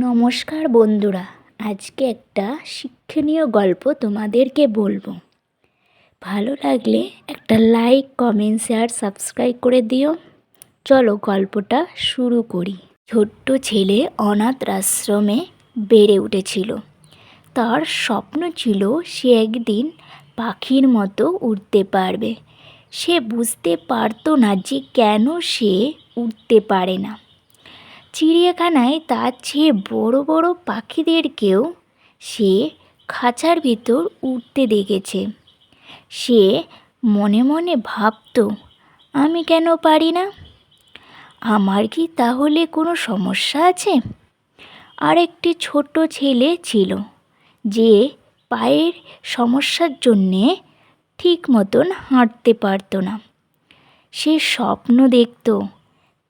নমস্কার বন্ধুরা, আজকে একটা শিক্ষণীয় গল্প তোমাদেরকে বলবো। ভালো লাগলে একটা লাইক, কমেন্ট, শেয়ার, সাবস্ক্রাইব করে দিও। চলো গল্পটা শুরু করি। ছোট্ট ছেলে অনাথ আশ্রমে বেড়ে উঠেছিল। তার স্বপ্ন ছিল সে একদিন পাখির মতো উড়তে পারবে। সে বুঝতে পারতো না যে কেন সে উড়তে পারে না। চিড়িয়াখানায় তার চেয়ে বড় বড় পাখিদেরকেও সে খাঁচার ভিতর উড়তে দেখেছে। সে মনে মনে ভাবতো, আমি কেন পারি না? আমার কি তাহলে কোনো সমস্যা আছে? আর একটি ছোট ছেলে ছিল যে পায়ের সমস্যার জন্যে ঠিক মতন হাঁটতে পারতো না। সে স্বপ্ন দেখতো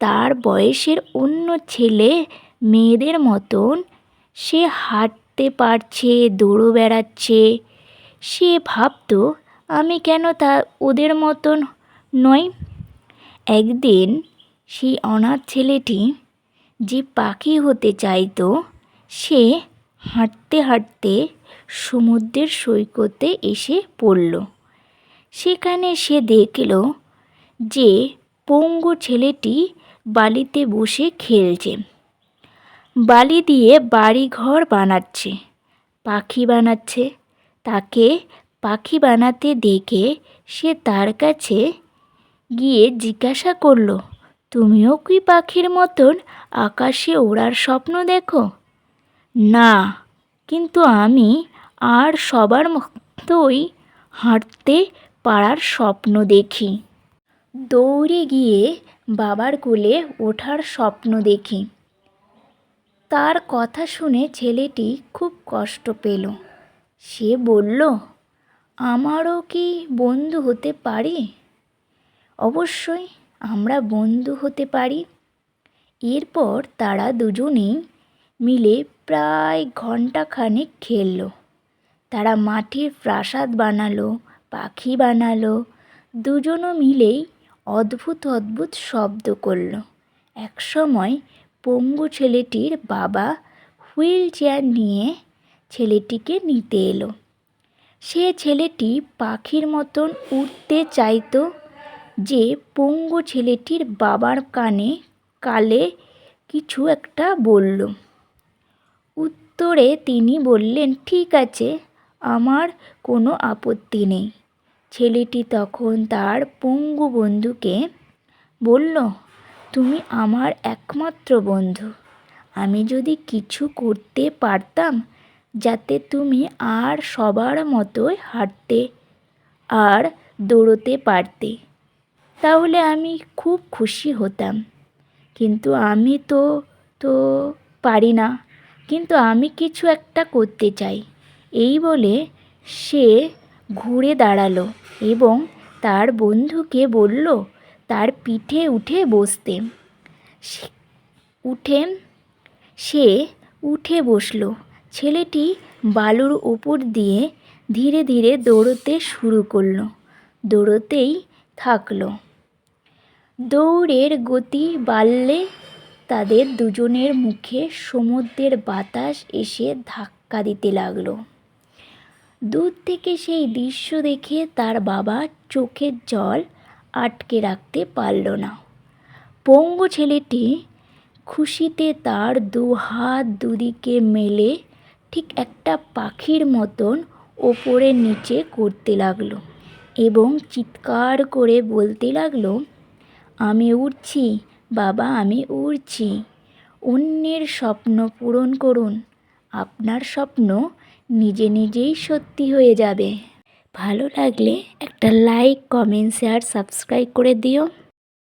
তার বয়সের অন্য ছেলে মেয়েদের মতন সে হাঁটতে পারছে, দৌড়ে বেড়াচ্ছে। সে ভাবতো, আমি কেন ওদের মতন নই? একদিন সেই অনাথ ছেলেটি যে পাখি হতে চাইতো, সে হাঁটতে হাঁটতে সমুদ্রের সৈকতে এসে পড়ল। সেখানে সে দেখল যে পঙ্গু ছেলেটি বালিতে বসে খেলছে, বালি দিয়ে বাড়িঘর বানাচ্ছে, পাখি বানাচ্ছে। তাকে পাখি বানাতে দেখে সে তার কাছে গিয়ে জিজ্ঞাসা করলো, তুমিও কি পাখির মতন আকাশে ওড়ার স্বপ্ন দেখো? না, কিন্তু আমি আর সবার মতোই হাঁটতে পারার স্বপ্ন দেখি। দৌড়ে গিয়ে বাবার কোলে ওঠার স্বপ্ন দেখি। তার কথা শুনে ছেলেটি খুব কষ্ট পেল। সে বলল, আমারও কি বন্ধু হতে পারি? অবশ্যই আমরা বন্ধু হতে পারি। এরপর তারা দুজনেই মিলে প্রায় ঘণ্টাখানেক খেলল। তারা মাটির প্রাসাদ বানালো, পাখি বানালো। দুজনও মিলেই অদ্ভুত অদ্ভুত শব্দ করল। একসময় পঙ্গু ছেলেটির বাবা হুইল চেয়ার নিয়ে ছেলেটিকে নিতে এলো। সে ছেলেটি পাখির মতন উড়তে চাইতো যে পঙ্গু ছেলেটির বাবার কালে কিছু একটা বলল। উত্তরে তিনি বললেন, ঠিক আছে, আমার কোনো আপত্তি নেই। ছেলেটি তখন তার পঙ্গু বন্ধুকে বলল, তুমি আমার একমাত্র বন্ধু। আমি যদি কিছু করতে পারতাম যাতে তুমি আর সবার মতোই হাঁটতে আর দৌড়তে পারতে, তাহলে আমি খুব খুশি হতাম। কিন্তু আমি তো পারি না, কিন্তু আমি কিছু একটা করতে চাই। এই বলে সে ঘুরে দাঁড়ালো এবং তার বন্ধুকে বলল তার পিঠে উঠে বসতে। সে উঠে বসল। ছেলেটি বালুর উপর দিয়ে ধীরে ধীরে দৌড়তে শুরু করলো। দৌড়তেই থাকলো। দৌড়ের গতি বাড়লে তাদের দুজনের মুখে সমুদ্রের বাতাস এসে ধাক্কা দিতে লাগলো। দূর থেকে সেই দৃশ্য দেখে তার বাবা চোখের জল আটকে রাখতে পারল না। পঙ্গু ছেলেটি খুশিতে তার দু হাত দুদিকে মেলে ঠিক একটা পাখির মতন ওপরে নিচে করতে লাগলো এবং চিৎকার করে বলতে লাগলো, আমি উড়ছি বাবা, আমি উড়ছি। অন্যের স্বপ্ন পূরণ করুন, আপনার স্বপ্ন নিজে নিজেই সত্যি হয়ে যাবে। ভালো লাগলে একটা লাইক, কমেন্ট, শেয়ার, সাবস্ক্রাইব করে দিও।